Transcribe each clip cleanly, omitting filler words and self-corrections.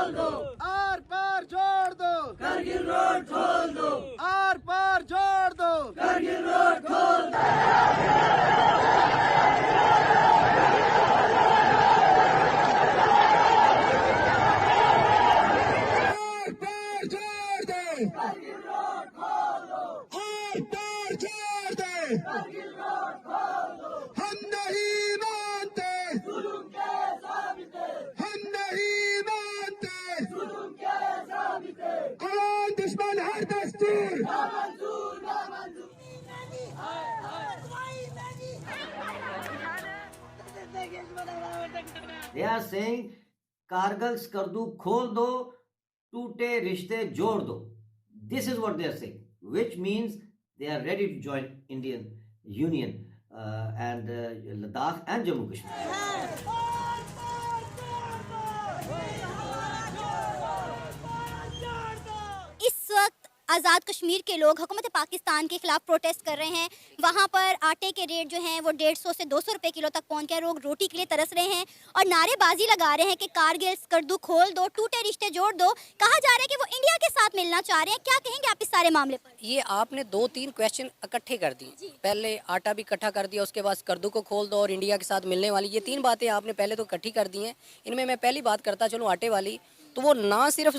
Are पार जोड़ दो, Kargil road खोल दो, आर पार जोड़ दो, कारगिल रोड खोल दो। आर पार जोड़ दो, कारगिल रोड खोल दो, आर पार जोड़ दो, कारगिल रोड खोल दो। हम नहीं मानते जुल्म के साबिते, हम नहीं मानते जुल्म के साबिते। कौन दुश्मन हर दस्तूर, ना मंजूर ना मंजूर। They are saying Kargil Skardu खोल दो, टूटे रिश्ते जोड़ दो. This is what they are saying, which means they are ready to join Indian Union and Ladakh and Jammu Kashmir. इस वक्त आज़ाद कश्मीर के लोग हुकूमत पाकिस्तान के खिलाफ प्रोटेस्ट कर रहे हैं। वहाँ पर आटे के रेट जो हैं वो 150 से 200 रुपए किलो तक पहुँच गए। लोग रोटी के लिए तरस रहे हैं और नारेबाजी लगा रहे हैं कि कारगिल स्कर्दू खोल दो, टूटे रिश्ते जोड़ दो। कहा जा रहा है कि वो इंडिया के साथ मिलना चाह रहे हैं। क्या कहेंगे आप इस सारे मामले पर? ये आपने 2-3 क्वेश्चन इकट्ठे कर दिए। पहले आटा भी इकट्ठा कर दिया, उसके बाद स्कर्दू को खोल दो और इंडिया के साथ मिलने वाली, ये 3 बातें आपने पहले तो इकट्ठी कर दी हैं। इनमें मैं पहली बात करता चलूँ आटे वाली, तो वो ना सिर्फ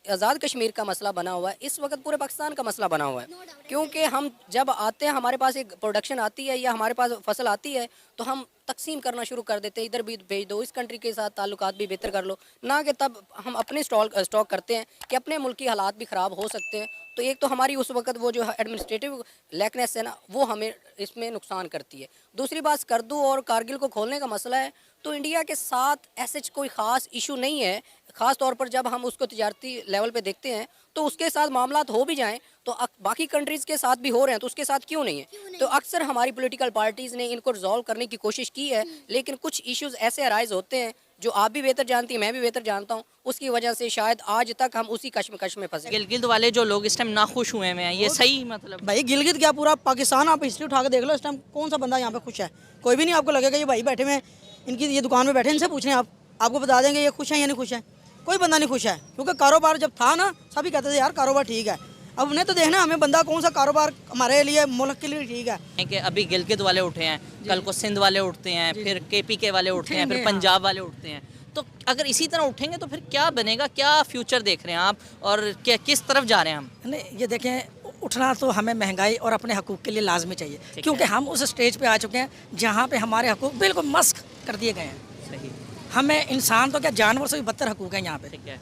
आज़ाद कश्मीर का मसला बना हुआ है, इस वक्त पूरे पाकिस्तान का मसला बना हुआ है। क्योंकि हम जब आते हैं, हमारे पास एक प्रोडक्शन आती है या हमारे पास फसल आती है, तो हम तकसीम करना शुरू कर देते हैं, इधर भी भेज दो, इस कंट्री के साथ ताल्लुकात भी बेहतर कर लो, ना कि तब हम अपने स्टॉक करते हैं कि अपने मुल्क की हालात भी ख़राब हो सकते हैं। तो एक तो हमारी उस वक्त वो जो एडमिनिस्ट्रेटिव लैकनेस है ना, वो हमें इसमें नुकसान करती है। दूसरी बात, स्कर्दू और कारगिल को खोलने का मसला है, तो इंडिया के साथ ऐसे कोई ख़ास इशू नहीं है। ख़ास तौर पर जब हम उसको तिजारती लेवल पे देखते हैं, तो उसके साथ मामलात हो भी जाएं तो बाकी कंट्रीज़ के साथ भी हो रहे हैं, तो उसके साथ क्यों नहीं है? तो अक्सर हमारी पॉलिटिकल पार्टीज़ ने इनको रिजॉल्व करने की कोशिश की है, लेकिन कुछ इश्यूज़ ऐसे अराइज होते हैं जो आप भी बेहतर जानती हैं, मैं भी बेहतर जानता हूँ, उसकी वजह से शायद आज तक हम उसी कश्मकश में फंसे। गिलगित वाले जो लोग इस टाइम नाखुश हुए हैं, ये सही मतलब? भाई गिलगित क्या, पूरा पाकिस्तान आप हिस्ट्री उठा के देख लो, इस टाइम कौन सा बंदा यहाँ पे खुश है? कोई भी नहीं। आपको लगेगा ये भाई बैठे हुए, इनकी ये दुकान में बैठे, इनसे पूछ रहे हैं आप, आपको बता देंगे ये खुश हैं या नहीं खुश हैं। कोई बंदा नहीं खुश है, क्योंकि कारोबार जब था ना, सभी कहते थे यार कारोबार ठीक है। अब उन्हें तो देखना हमें बंदा कौन सा कारोबार हमारे लिए, मुल्क के लिए ठीक है। कि अभी गिलगित वाले उठे हैं, कल को सिंध वाले उठते हैं, फिर KPK वाले उठते हैं, फिर पंजाब वाले उठते हैं। तो अगर इसी तरह उठेंगे तो फिर क्या बनेगा? क्या फ्यूचर देख रहे हैं आप और किस तरफ जा रहे हैं हम? नहीं, ये देखें, उठना तो हमें महंगाई और अपने हकूक़ के लिए लाजमी चाहिए, क्योंकि हम उस स्टेज पे आ चुके हैं जहाँ पे हमारे हकूक़ बिल्कुल मस्क कर दिए गए हैं। सही। हमें इंसान तो क्या, जानवर से भी बदतर हकूक़ है यहाँ पे। ठीक है।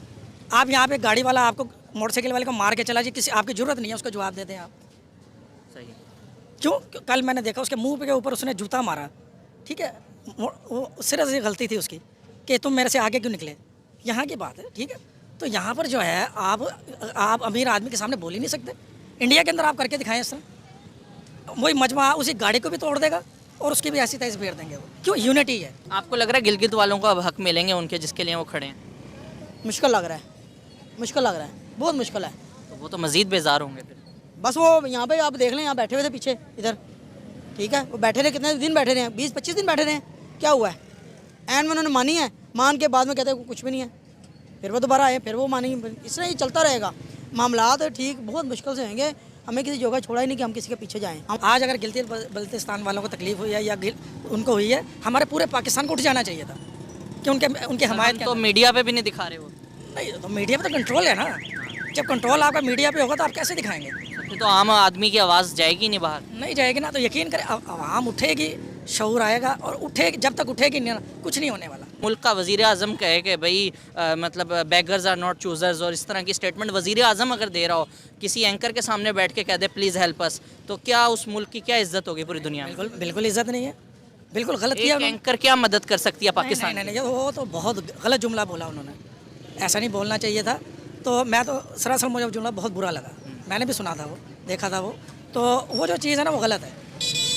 आप यहाँ पे गाड़ी वाला आपको, मोटरसाइकिल वाले को मार के चला जाए, किसी आपकी ज़रूरत नहीं है उसको जवाब देते हैं आप। सही। क्यों? कल मैंने देखा उसके मुंह के ऊपर उसने जूता मारा, ठीक है, वो सिर्फ से गलती थी उसकी कि तुम मेरे से आगे क्यों निकले, यहाँ की बात है, ठीक है। तो यहाँ पर जो है आप अमीर आदमी के सामने बोल ही नहीं सकते। इंडिया के अंदर आप करके दिखाएं इस तरह, वही मजमा उसी गाड़ी को भी तोड़ देगा और उसकी भी ऐसी तैसी फेर देंगे। वो क्यों? यूनिटी है। आपको लग रहा है गिलगित वालों को अब हक मिलेंगे उनके जिसके लिए वो खड़े हैं? मुश्किल लग रहा है, मुश्किल लग रहा है, बहुत मुश्किल है। तो वो तो मज़ीद बेजार होंगे फिर। बस वो यहाँ पे आप देख लें, यहाँ बैठे हुए थे पीछे इधर, ठीक है, वो बैठे रहे, कितने दिन बैठे रहे हैं? 20-25 दिन बैठे रहे हैं। क्या हुआ है? एंड में उन्होंने मानी है, मान के बाद में कहते हैं कुछ भी नहीं है, फिर वो दोबारा आए, फिर वो मानी। इस तरह ही चलता रहेगा। मामलात ठीक बहुत मुश्किल से होंगे। हमें किसी जगह छोड़ा ही नहीं कि हम किसी के पीछे जाएं। हम आज अगर गिलगित बल्तिस्तान वालों को तकलीफ हुई है या उनको हुई है, हमारे पूरे पाकिस्तान को उठ जाना चाहिए था कि उनके हमायत। तो मीडिया पे भी नहीं दिखा रहे हो? नहीं, तो मीडिया पे तो कंट्रोल है ना। जब कंट्रोल आपका मीडिया पे होगा तो आप कैसे दिखाएंगे? तो आम आदमी की आवाज़ जाएगी नहीं बाहर? नहीं जाएगी ना, तो यकीन करें आवाम उठेगी, शऊर आएगा और उठेगी। जब तक उठेगी नहीं, कुछ नहीं होने वाला। मुल्क का वज़ीर आज़म कहे कि भाई मतलब बेगर्स आर नॉट चूज़र्स, और इस तरह की स्टेटमेंट वज़ीर आज़म अगर दे रहा हो, किसी एंकर के सामने बैठ के कह दे प्लीज़ हेल्प अस, तो क्या उस मुल्क की क्या इज़्ज़त होगी पूरी दुनिया में? बिल्कुल इज़्ज़त नहीं है, बिल्कुल गलत किया। एंकर क्या मदद कर सकती है पाकिस्तान? नहीं, वो तो बहुत गलत जुमला बोला उन्होंने, ऐसा नहीं बोलना चाहिए था। तो मैं तो सरासर मुझे जुमला बहुत बुरा लगा, मैंने भी सुना था, वो देखा था, तो वो जो चीज़ है ना वो गलत है।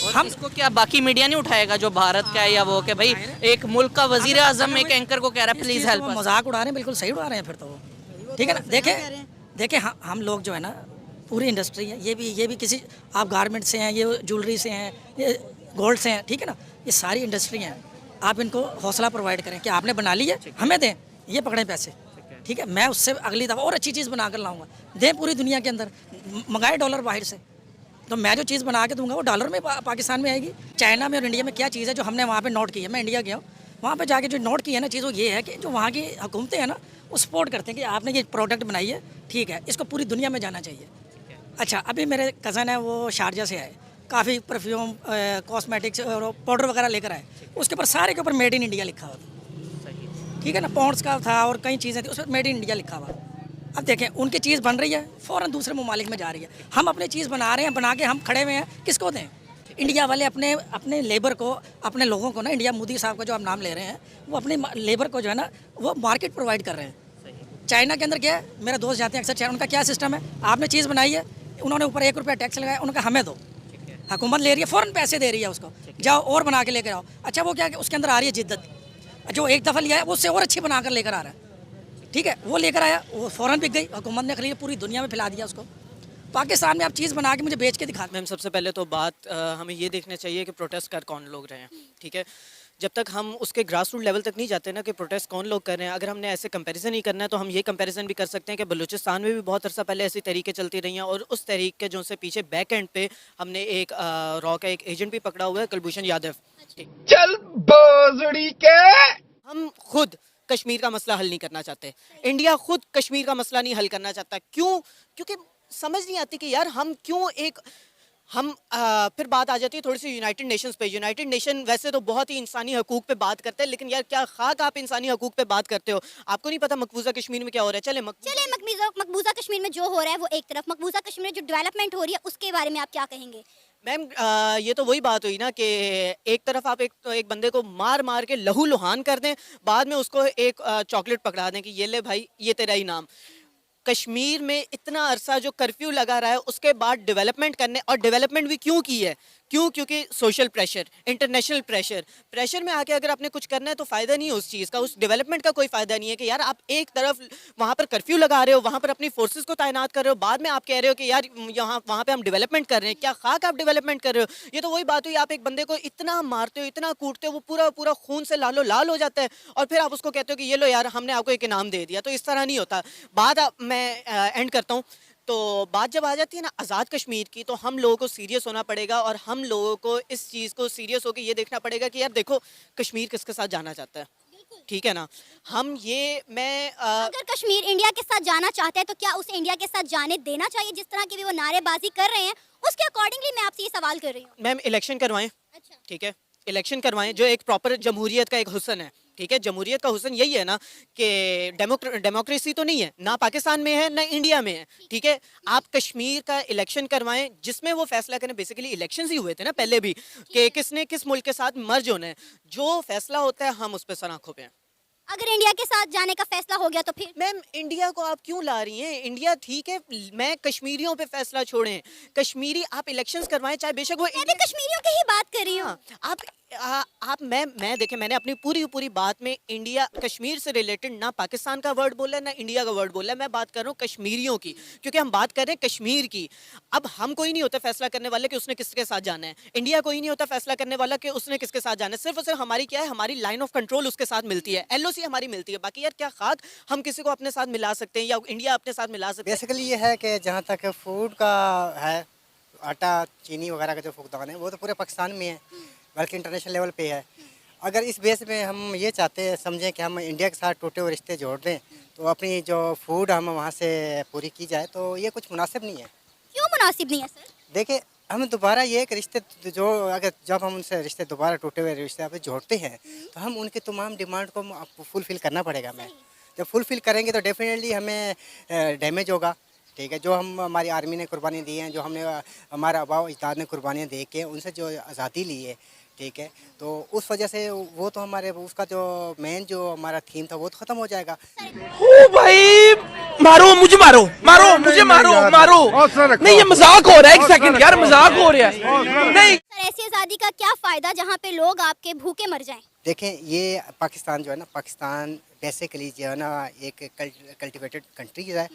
हम इसको क्या बाकी मीडिया नहीं उठाएगा जो भारत का है या वो, कि भाई एक मुल्क का वज़ीर आज़म एक एंकर को कह रहा है प्लीज़ हेल्प अस? मजाक उड़ा रहे हैं, बिल्कुल सही उड़ा रहे हैं फिर तो वो, ठीक है ना। देखें हम लोग जो है ना, पूरी इंडस्ट्री है, ये भी किसी, आप गारमेंट से हैं, ये ज्वेलरी से हैं, ये गोल्ड से हैं, ठीक है ना, ये सारी इंडस्ट्री हैं। आप इनको हौसला प्रोवाइड करें कि आपने बना ली है, हमें दें, ये पकड़ें पैसे, ठीक है, मैं उससे अगली दफ़ा और अच्छी चीज़ बना कर लाऊंगा, दें पूरी दुनिया के अंदर, मंगाए डॉलर बाहर से, तो मैं जो चीज़ बना के दूंगा वो डॉलर में पाकिस्तान में आएगी। चाइना में और इंडिया में क्या चीज़ है जो हमने वहाँ पे नोट की है, मैं इंडिया गया हूँ, वहाँ पे जाके जो नोट की है ना चीज़ वो ये है कि जो वहाँ की हुकूमतें हैं ना वो सपोर्ट करते हैं कि आपने ये प्रोडक्ट बनाई है, ठीक है, इसको पूरी दुनिया में जाना चाहिए। अच्छा, अभी मेरे कज़न है वो शारजा से आए, काफ़ी परफ्यूम, कॉस्मेटिक्स और पाउडर वगैरह लेकर आए, उसके ऊपर सारे के ऊपर मेड इन इंडिया लिखा हुआ था, ठीक है ना, पॉन्ड्स का था और कई चीज़ें थी, उस पर मेड इन इंडिया लिखा हुआ। अब देखें उनकी चीज़ बन रही है, फ़ौरन दूसरे ममालिक में जा रही है, हम अपनी चीज़ बना रहे हैं, बना के हम खड़े हुए हैं, किसको दें? इंडिया वाले अपने अपने लेबर को, अपने लोगों को ना, इंडिया मोदी साहब का जो आप नाम ले रहे हैं, वो अपने लेबर को जो है ना वो मार्केट प्रोवाइड कर रहे हैं। चाइना के अंदर क्या है, मेरे दोस्त जाते हैं अक्सर चाइना, उनका क्या सिस्टम है, आपने चीज़ बनाई है, उन्होंने ऊपर 1 रुपया टैक्स लगाया, उनका हमें दो, हुकूमत ले रही है, फ़ौरन पैसे दे रही है उसको, जाओ और बना के लेकर आओ। अच्छा, वो क्या है, उसके अंदर आ रही है जिद्दत, जो एक दफ़ा लिया है वो उससे और अच्छी बना कर लेकर आ रहा है, ठीक है, वो लेकर आया, वो फ़ौरन बिक गई, हुकूमत ने खरीद पूरी दुनिया में फैला दिया उसको। पाकिस्तान में आप चीज़ बना के मुझे बेच के दिखा। मैम सबसे पहले तो बात हमें ये देखना चाहिए कि प्रोटेस्ट कर कौन लोग रहे हैं, ठीक है। जब तक हम उसके ग्रास रूट लेवल तक नहीं जाते ना कि प्रोटेस्ट कौन लोग कर रहे हैं, अगर हमने ऐसे कंपैरिजन ही करना है तो हम ये कंपैरिजन भी कर सकते हैं कि बलूचिस्तान में भी बहुत अरसा पहले ऐसी तरीके चलती रही हैं और उस तरीके के जो से पीछे बैक एंड पे हमने एक रॉ का एक एजेंट भी पकड़ा हुआ है, कुलभूषण यादव। चल बोजड़ी के हम खुद कश्मीर का मसला हल नहीं करना चाहते, इंडिया खुद कश्मीर का मसला नहीं हल करना चाहता। क्यों? क्योंकि समझ नहीं आती कि यार हम क्यों एक हम फिर बात आ जाती है थोड़ी सी यूनाइटेड नेशंस पे। यूनाइटेड नेशन वैसे तो बहुत ही इंसानी हकूक पे बात करते हैं, लेकिन यार क्या खाक आप इंसानी हकूक पे बात करते हो? आपको नहीं पता मकबूजा कश्मीर में क्या हो रहा है? चले मकबूजा कश्मीर में जो हो रहा है वो एक तरफ, मकबूजा कश्मीर में जो डेवलपमेंट हो रही है उसके बारे में आप क्या कहेंगे? मैम ये तो वही बात हुई ना कि एक तरफ आप एक बंदे को मार मार के लहू लुहान कर दें, बाद में उसको एक चॉकलेट पकड़ा दें कि ये ले भाई ये तेरा इनाम। कश्मीर में इतना अरसा जो कर्फ्यू लगा रहा है, उसके बाद डेवलपमेंट करने, और डेवलपमेंट भी क्यों की है? क्यों? क्योंकि सोशल प्रेशर, इंटरनेशनल प्रेशर में आके अगर आपने कुछ करना है तो फ़ायदा नहीं है उस चीज़ का, उस डेवलपमेंट का कोई फ़ायदा नहीं है कि यार आप एक तरफ वहाँ पर कर्फ्यू लगा रहे हो, वहाँ पर अपनी फोर्सेस को तैनात कर रहे हो, बाद में आप कह रहे हो कि यार यहाँ वहाँ पे हम डेवलपमेंट कर रहे हैं। क्या खाक आप डेवलपमेंट कर रहे हो? ये तो वही बात हुई, आप एक बंदे को इतना मारते हो, इतना कूटते हो, वो पूरा पूरा खून से लालो लाल हो जाता है, और फिर आप उसको कहते हो कि ये लो यार हमने आपको एक इनाम दे दिया। तो इस तरह नहीं होता। मैं एंड करता हूँ। तो बात जब आ जाती है ना आज़ाद कश्मीर की, तो हम लोगों को सीरियस होना पड़ेगा, और हम लोगों को इस चीज़ को सीरियस होकर ये देखना पड़ेगा कि यार देखो कश्मीर किसके साथ जाना चाहता है, ठीक है ना। हम ये अगर कश्मीर इंडिया के साथ जाना चाहता है तो क्या उसे इंडिया के साथ जाने देना चाहिए? जिस तरह की भी वो नारेबाजी कर रहे हैं उसके अकॉर्डिंगली मैं आपसे ये सवाल कर रही हूँ। मैम इलेक्शन करवाएं, अच्छा, ठीक है, इलेक्शन करवाएं, जो एक प्रॉपर जमहूरियत का एक हुस्न है, ठीक है। जमहूरियत का हुस्न यही है ना कि डेमोक्रेसी तो नहीं है ना पाकिस्तान में है ना इंडिया में है, ठीक है। आप कश्मीर का इलेक्शन करवाएं जिसमें वो फैसला करें। बेसिकली इलेक्शंस ही हुए थे ना पहले भी कि किसने किस मुल्क के साथ मर्ज होना है। जो फैसला होता है हम उस पर सर आंखों पे हैं। अगर इंडिया के साथ जाने का फैसला हो गया तो फिर? मैम इंडिया को आप क्यों ला रही हैं? इंडिया ठीक है, मैं कश्मीरियों पे फैसला छोड़ें, कश्मीरी आप इलेक्शंस करवाएं, चाहे बेशक वो मैं भी कश्मीरियों की ही बात कर रही हूँ। हाँ, आप मैं देखें, मैंने अपनी पूरी बात में इंडिया कश्मीर से रिलेटेड ना पाकिस्तान का वर्ड बोला ना इंडिया का वर्ड बोला, मैं बात कर रहा हूँ कश्मीरियों की, क्योंकि हम बात कर रहे हैं कश्मीर की। अब हम कोई नहीं होता फैसला करने वाले कि उसने किसके साथ जाना है, इंडिया कोई नहीं होता फैसला करने वाला कि उसने किसके साथ जाना है। सिर्फ और सिर्फ हमारी क्या है, हमारी लाइन ऑफ कंट्रोल उसके साथ मिलती है, LOC हमारी मिलती है। बाकी यार क्या खाक हम किसी को अपने साथ मिला सकते हैं या इंडिया अपने साथ मिला सकते हैं? बेसिकली ये है कि जहाँ तक फूड का है, आटा चीनी वगैरह का जो फुकदान है वो तो पूरे पाकिस्तान में है, बल्कि इंटरनेशनल लेवल पे है। अगर इस बेस में हम ये चाहते हैं, समझें कि हम इंडिया के साथ टूटे हुए रिश्ते जोड़ दें, तो अपनी जो फूड हम वहाँ से पूरी की जाए, तो ये कुछ मुनासिब नहीं है। क्यों मुनासिब नहीं है सर? देखिए, हम दोबारा ये एक रिश्ते जो अगर जब हम उनसे रिश्ते दोबारा टूटे हुए रिश्ते आप जोड़ते हैं, तो हम उनकी तमाम डिमांड को फुलफ़िल करना पड़ेगा हमें। जब फुलफ़िल करेंगे तो डेफिनेटली हमें डैमेज होगा, ठीक है। जो हम हमारी आर्मी ने कुर्बानी दी हैं, जो हमने हमारा आबा अजदाद ने कुर्बानियाँ दे के उनसे जो आज़ादी ली है, ठीक है, तो उस वजह से वो तो हमारे उसका जो मेन जो हमारा थीम था वो तो ख़त्म हो जाएगा। ओ भाई मारो मुझे, मारो मारो मुझे, मारो मारो। नहीं ये मजाक हो रहा है, एक सेकंड यार, मजाक हो रहा है। नहीं सर, ऐसी आज़ादी का क्या फ़ायदा जहाँ पे लोग आपके भूखे मर जाएं? देखें, ये पाकिस्तान जो है ना, पाकिस्तान बेसिकली जो है ना एक कल्टिवेटेड कंट्रीज़ है,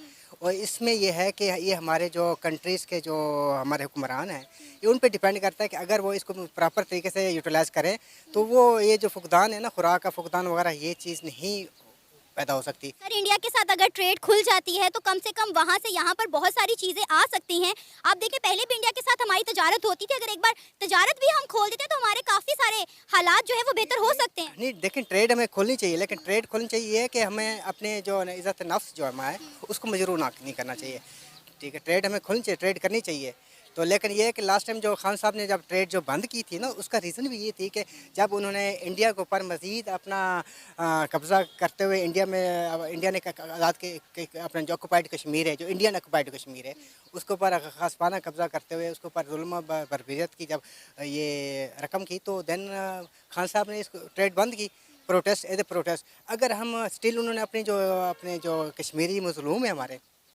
और इसमें ये है कि ये हमारे जो कंट्रीज़ के जो हमारे हुक्मरान हैं, ये उन पे डिपेंड करता है कि अगर वो इसको प्रॉपर तरीके से यूटिलाइज़ करें, तो वो ये जो फुकदान है ना, खुराक का फुकदान वगैरह, ये चीज़ नहीं पैदा हो सकती। सर इंडिया के साथ अगर ट्रेड खुल जाती है तो कम से कम वहाँ से यहाँ पर बहुत सारी चीज़ें आ सकती हैं। आप देखिए पहले भी इंडिया के साथ हमारी तजारत होती थी, अगर एक बार तजारत भी हम खोल देते तो हमारे काफ़ी सारे हालात जो है वो बेहतर हो सकते हैं। नहीं देखिए, ट्रेड हमें खोलनी चाहिए, लेकिन ट्रेड खोलनी चाहिए है कि हमें अपने जो इज़्ज़त नफ्स जो हमारा है उसको मजरूह ना नहीं करना चाहिए। ठीक है, ट्रेड हमें खोलनी चाहिए, ट्रेड करनी चाहिए। तो लेकिन ये है कि लास्ट टाइम जो खान साहब ने जब ट्रेड जो बंद की थी ना, उसका रीज़न भी ये थी कि जब उन्होंने इंडिया के ऊपर मज़ीद अपना कब्ज़ा करते हुए इंडिया ने आज़ाद के अपना जो ऑक्यूपाइड कश्मीर है, जो इंडियन ऑक्यूपाइड कश्मीर है, उसके ऊपर खासपाना कब्ज़ा करते हुए उसके ऊपर जुल्म बर्बरियत की जब ये रकम की, तो देन खान साहब ने इसको ट्रेड बंद की, प्रोटेस्ट एज ए प्रोटेस्ट। अगर हम स्टिल उन्होंने अपने जो कश्मीरी मज़लूम है हमारे